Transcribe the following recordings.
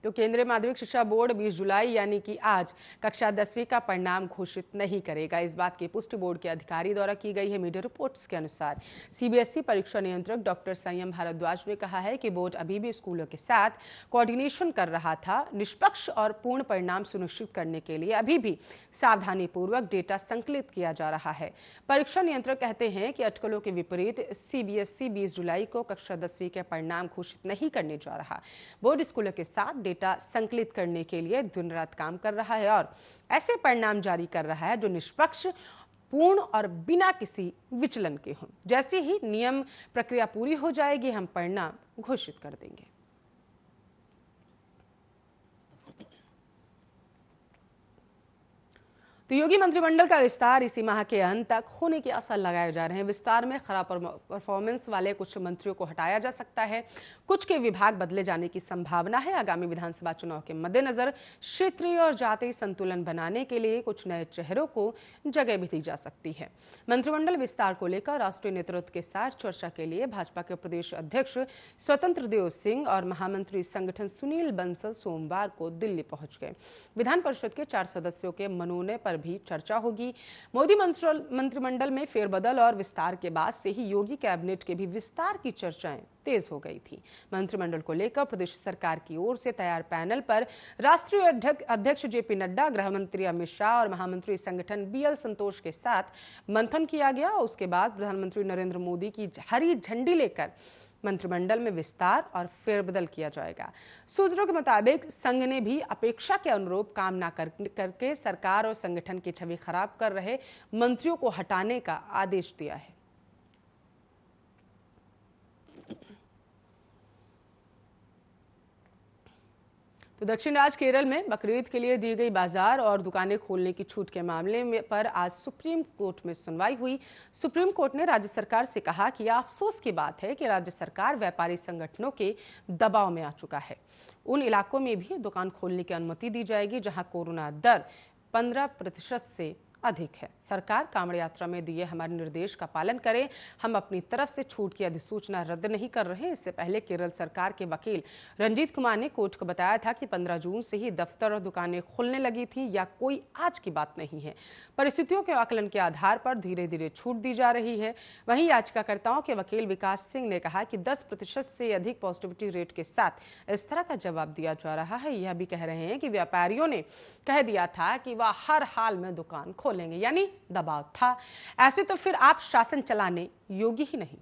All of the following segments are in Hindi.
तो केंद्रीय माध्यमिक शिक्षा बोर्ड 20 जुलाई यानी कि आज कक्षा 10वीं का परिणाम घोषित नहीं करेगा। इस बात की पुष्टि बोर्ड के अधिकारी द्वारा की गई है। मीडिया रिपोर्ट्स के अनुसार सीबीएसई परीक्षा नियंत्रक डॉक्टर संयम भारद्वाज ने कहा है कि बोर्ड अभी भी स्कूलों के साथ कोऑर्डिनेशन कर रहा था। निष्पक्ष और पूर्ण परिणाम सुनिश्चित करने के लिए अभी भी सावधानीपूर्वक डेटा संकलित किया जा रहा है। परीक्षा नियंत्रक कहते हैं कि अटकलों के विपरीत सीबीएसई 20 जुलाई को कक्षा 10वीं के परिणाम घोषित नहीं करने जा रहा। बोर्ड स्कूलों के साथ डेटा संकलित करने के लिए दिन रात काम कर रहा है और ऐसे परिणाम जारी कर रहा है जो निष्पक्ष, पूर्ण और बिना किसी विचलन के हों। जैसे ही नियम प्रक्रिया पूरी हो जाएगी, हम परिणाम घोषित कर देंगे। तो योगी मंत्रिमंडल का विस्तार इसी माह के अंत तक होने के आसार लगाए जा रहे हैं। विस्तार में खराब परफॉर्मेंस वाले कुछ मंत्रियों को हटाया जा सकता है, कुछ के विभाग बदले जाने की संभावना है। आगामी विधानसभा चुनाव के मद्देनजर क्षेत्रीय और जातीय संतुलन बनाने के लिए कुछ नए चेहरों को जगह भी दी जा सकती है। मंत्रिमंडल विस्तार को लेकर राष्ट्रीय नेतृत्व के साथ चर्चा के लिए भाजपा के प्रदेश अध्यक्ष स्वतंत्र देव सिंह और महामंत्री संगठन सुनील बंसल सोमवार को दिल्ली पहुंच गए। विधान परिषद के 4 सदस्यों के मनोनयन पर भी चर्चा होगी। मोदी मंत्रिमंडल में फेरबदल और विस्तार के बाद से ही योगी कैबिनेट के भी विस्तार की चर्चाएं तेज हो गई थी। मंत्रिमंडल को लेकर प्रदेश सरकार की ओर से तैयार पैनल पर राष्ट्रीय अध्यक्ष जेपी नड्डा, गृह मंत्री अमित शाह और महामंत्री संगठन बीएल संतोष के साथ मंथन किया गया। उसके बाद प्रधानमंत्री नरेंद्र मोदी की हरी झंडी लेकर मंत्रिमंडल में विस्तार और फेरबदल किया जाएगा। सूत्रों के मुताबिक संघ ने भी अपेक्षा के अनुरूप काम न करके सरकार और संगठन की छवि खराब कर रहे मंत्रियों को हटाने का आदेश दिया है। तो दक्षिण राज्य केरल में बकरीद के लिए दी गई बाजार और दुकानें खोलने की छूट के मामले में पर आज सुप्रीम कोर्ट में सुनवाई हुई। सुप्रीम कोर्ट ने राज्य सरकार से कहा कि यह अफसोस की बात है कि राज्य सरकार व्यापारी संगठनों के दबाव में आ चुका है। उन इलाकों में भी दुकान खोलने की अनुमति दी जाएगी जहां कोरोना दर 15% से अधिक है। सरकार कांवड़ यात्रा में दिए हमारे निर्देश का पालन करें। हम अपनी तरफ से छूट की अधिसूचना रद्द नहीं कर रहे। इससे पहले केरल सरकार के वकील रंजीत कुमार ने कोर्ट को बताया था कि 15 जून से ही दफ्तर और दुकानें खुलने लगी थी, या कोई आज की बात नहीं है। परिस्थितियों के आकलन के आधार पर धीरे धीरे छूट दी जा रही है। वहीं याचिकाकर्ताओं के वकील विकास सिंह ने कहा कि 10% से अधिक पॉजिटिविटी रेट के साथ इस तरह का जवाब दिया जा रहा है। यह भी कह रहे हैं कि व्यापारियों ने कह दिया था कि वह हर हाल में दुकान खोलेंगे, यानी दबाव था। ऐसे तो फिर आप शासन चलाने योग्य ही नहीं।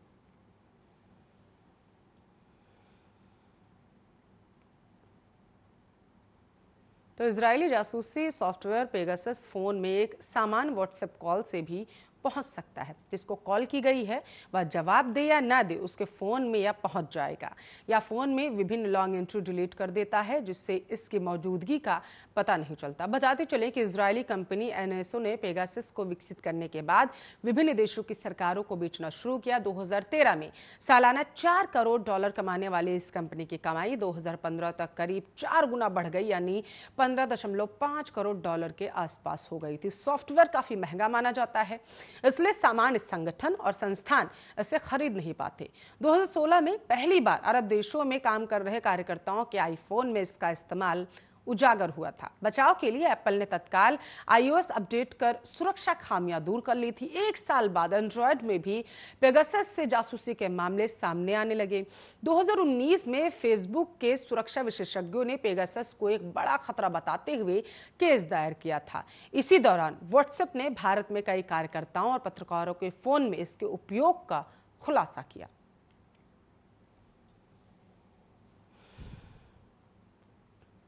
तो इजरायली जासूसी सॉफ्टवेयर पेगासस फोन में एक सामान्य व्हाट्सएप कॉल से भी पहुंच सकता है। जिसको कॉल की गई है वह जवाब दे या ना दे, उसके फोन में यह पहुंच जाएगा या फोन में विभिन्न लॉन्ग एंट्री डिलीट कर देता है, जिससे इसकी मौजूदगी का पता नहीं चलता। बताते चले कि इजरायली कंपनी एनएसओ ने पेगासस को विकसित करने के बाद विभिन्न देशों की सरकारों को बेचना शुरू किया। 2013 में सालाना $4 करोड़ कमाने वाली इस कंपनी की कमाई 2015 तक करीब 4 गुना बढ़ गई, यानी $15.5 करोड़ के आसपास हो गई थी। सॉफ्टवेयर काफी महंगा माना जाता है, इसलिए सामान्य संगठन और संस्थान इसे खरीद नहीं पाते। 2016 में पहली बार अरब देशों में काम कर रहे कार्यकर्ताओं के आईफोन में इसका इस्तेमाल उजागर हुआ था। बचाव के लिए एप्पल ने तत्काल iOS अपडेट कर सुरक्षा खामियां दूर कर ली थी। 1 साल बाद एंड्रॉयड में भी पेगासस से जासूसी के मामले सामने आने लगे। 2019 में फेसबुक के सुरक्षा विशेषज्ञों ने पेगासस को एक बड़ा खतरा बताते हुए केस दायर किया था। इसी दौरान व्हाट्सएप ने भारत में कई कार्यकर्ताओं और पत्रकारों के फोन में इसके उपयोग का खुलासा किया।